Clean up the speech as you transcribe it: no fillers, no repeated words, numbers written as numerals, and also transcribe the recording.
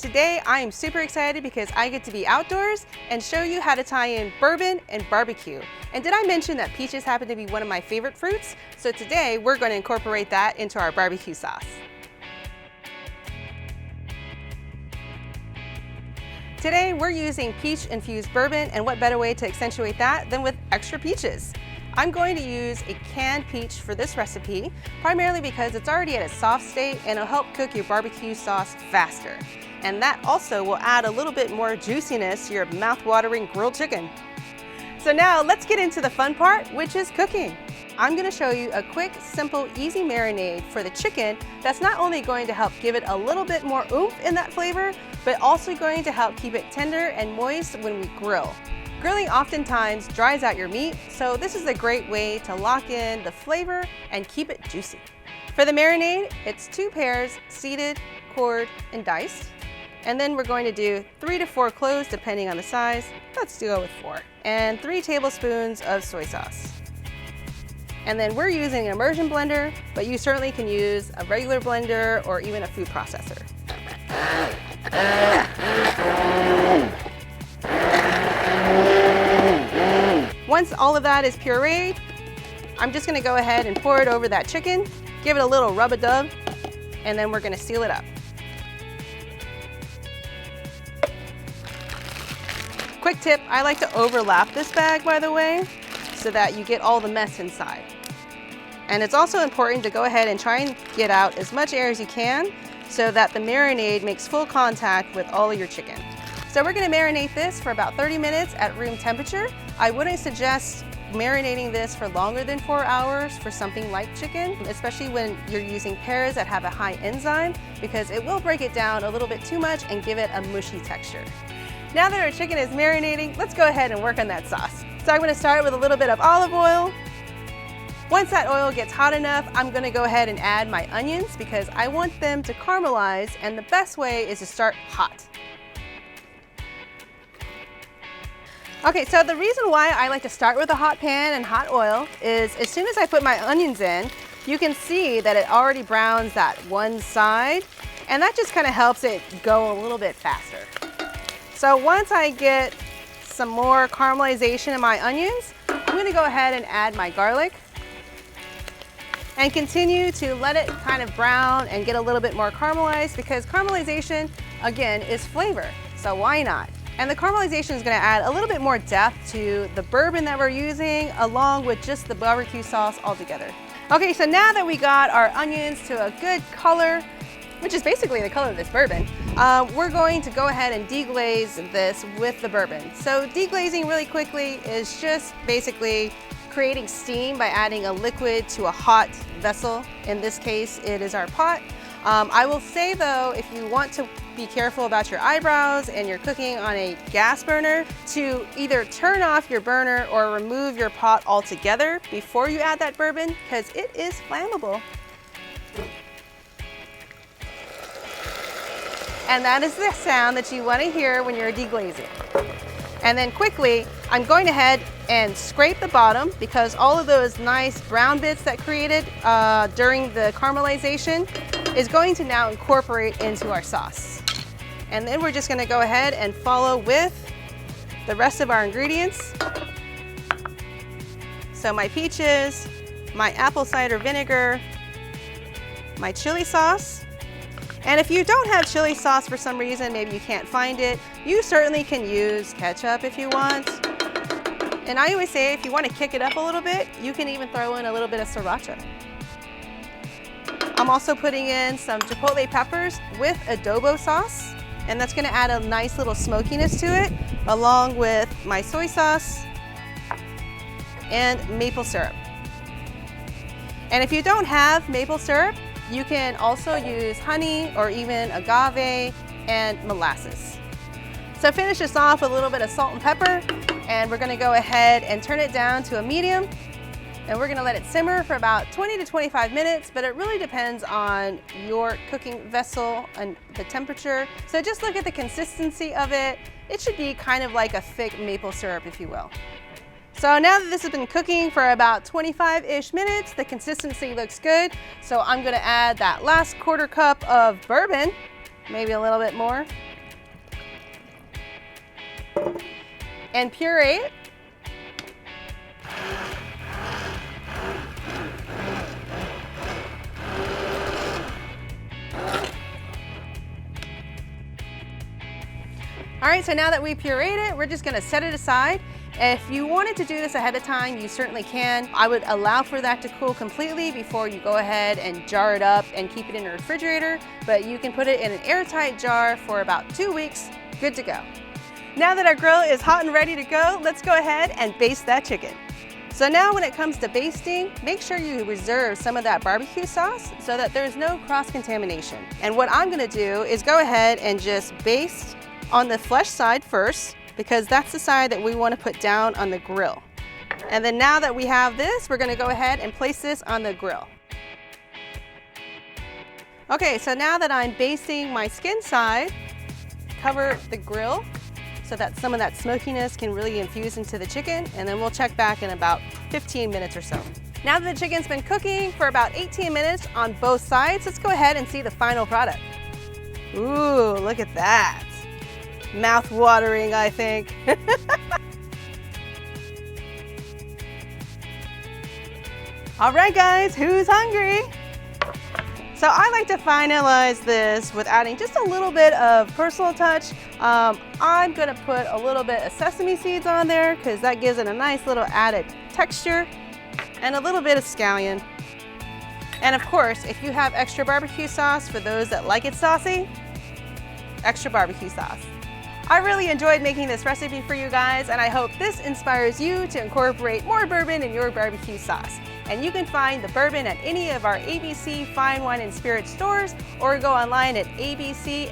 Today I am super excited because I get to be outdoors and show you how to tie in bourbon and barbecue. And did I mention that peaches happen to be one of my favorite fruits? So today we're going to incorporate that into our barbecue sauce. Today we're using peach-infused bourbon, and what better way to accentuate that than with extra peaches? I'm going to use a canned peach for this recipe, primarily because it's already at a soft state and it'll help cook your barbecue sauce faster. And that also will add a little bit more juiciness to your mouth-watering grilled chicken. So now let's get into the fun part, which is cooking. I'm going to show you a quick, simple, easy marinade for the chicken that's not only going to help give it a little bit more oomph in that flavor, but also going to help keep it tender and moist when we grill. Grilling oftentimes dries out your meat, so this is a great way to lock in the flavor and keep it juicy. For the marinade, it's 2 pears seeded, cored, and diced. And then we're going to do 3 to 4 cloves depending on the size. Let's go with 4. And 3 tablespoons of soy sauce. And then we're using an immersion blender, but you certainly can use a regular blender or even a food processor. Once all of that is pureed, I'm just going to go ahead and pour it over that chicken, give it a little rub-a-dub, and then we're going to seal it up. Quick tip, I like to overlap this bag, by the way, so that you get all the mess inside. And it's also important to go ahead and try and get out as much air as you can so that the marinade makes full contact with all of your chicken. So we're going to marinate this for about 30 minutes at room temperature. I wouldn't suggest marinating this for longer than 4 hours for something like chicken, especially when you're using pears that have a high enzyme, because it will break it down a little bit too much and give it a mushy texture. Now that our chicken is marinating, let's go ahead and work on that sauce. So I'm going to start with a little bit of olive oil. Once that oil gets hot enough, I'm going to go ahead and add my onions because I want them to caramelize, and the best way is to start hot. Okay, so the reason why I like to start with a hot pan and hot oil is as soon as I put my onions in, you can see that it already browns that one side, and that just kind of helps it go a little bit faster. So once I get some more caramelization in my onions, I'm going to go ahead and add my garlic and continue to let it kind of brown and get a little bit more caramelized, because caramelization, again, is flavor, so why not? And the caramelization is going to add a little bit more depth to the bourbon that we're using, along with just the barbecue sauce altogether. Okay, so now that we got our onions to a good color, which is basically the color of this bourbon, we're going to go ahead and deglaze this with the bourbon. So deglazing really quickly is just basically creating steam by adding a liquid to a hot vessel. In this case, it is our pot. I will say though, if you want to be careful about your eyebrows and you're cooking on a gas burner, to either turn off your burner or remove your pot altogether before you add that bourbon, because it is flammable. And that is the sound that you want to hear when you're deglazing. And then quickly, I'm going ahead and scrape the bottom, because all of those nice brown bits that created during the caramelization is going to now incorporate into our sauce. And then we're just going to go ahead and follow with the rest of our ingredients. So my peaches, my apple cider vinegar, my chili sauce. And if you don't have chili sauce for some reason, maybe you can't find it, you certainly can use ketchup if you want. And I always say if you want to kick it up a little bit, you can even throw in a little bit of sriracha. I'm also putting in some chipotle peppers with adobo sauce, and that's going to add a nice little smokiness to it, along with my soy sauce and maple syrup. And if you don't have maple syrup, you can also use honey or even agave and molasses. So finish this off with a little bit of salt and pepper, and we're going to go ahead and turn it down to a medium, and we're going to let it simmer for about 20 to 25 minutes, but it really depends on your cooking vessel and the temperature. So just look at the consistency of it. It should be kind of like a thick maple syrup, if you will. So now that this has been cooking for about 25-ish minutes, the consistency looks good. So I'm going to add that last 1/4 cup of bourbon, maybe a little bit more. and puree it. All right, so now that we pureed it, we're just gonna set it aside. If you wanted to do this ahead of time, you certainly can. I would allow for that to cool completely before you go ahead and jar it up and keep it in the refrigerator, but you can put it in an airtight jar for about 2 weeks, good to go. Now that our grill is hot and ready to go, let's go ahead and baste that chicken. So now when it comes to basting, make sure you reserve some of that barbecue sauce so that there's no cross-contamination. And what I'm gonna do is go ahead and just baste on the flesh side first, because that's the side that we want to put down on the grill. And then now that we have this, we're going to go ahead and place this on the grill. Okay, so now that I'm basting my skin side, cover the grill so that some of that smokiness can really infuse into the chicken, and then we'll check back in about 15 minutes or so. Now that the chicken's been cooking for about 18 minutes on both sides, let's go ahead and see the final product. Ooh, look at that. Mouth-watering, I think. All right, guys, who's hungry? So I like to finalize this with adding just a little bit of personal touch. I'm gonna put a little bit of sesame seeds on there because that gives it a nice little added texture, and a little bit of scallion. And of course, if you have extra barbecue sauce, for those that like it saucy, extra barbecue sauce. I really enjoyed making this recipe for you guys, and I hope this inspires you to incorporate more bourbon in your barbecue sauce. And you can find the bourbon at any of our ABC Fine Wine and Spirit stores, or go online at abcfws.com.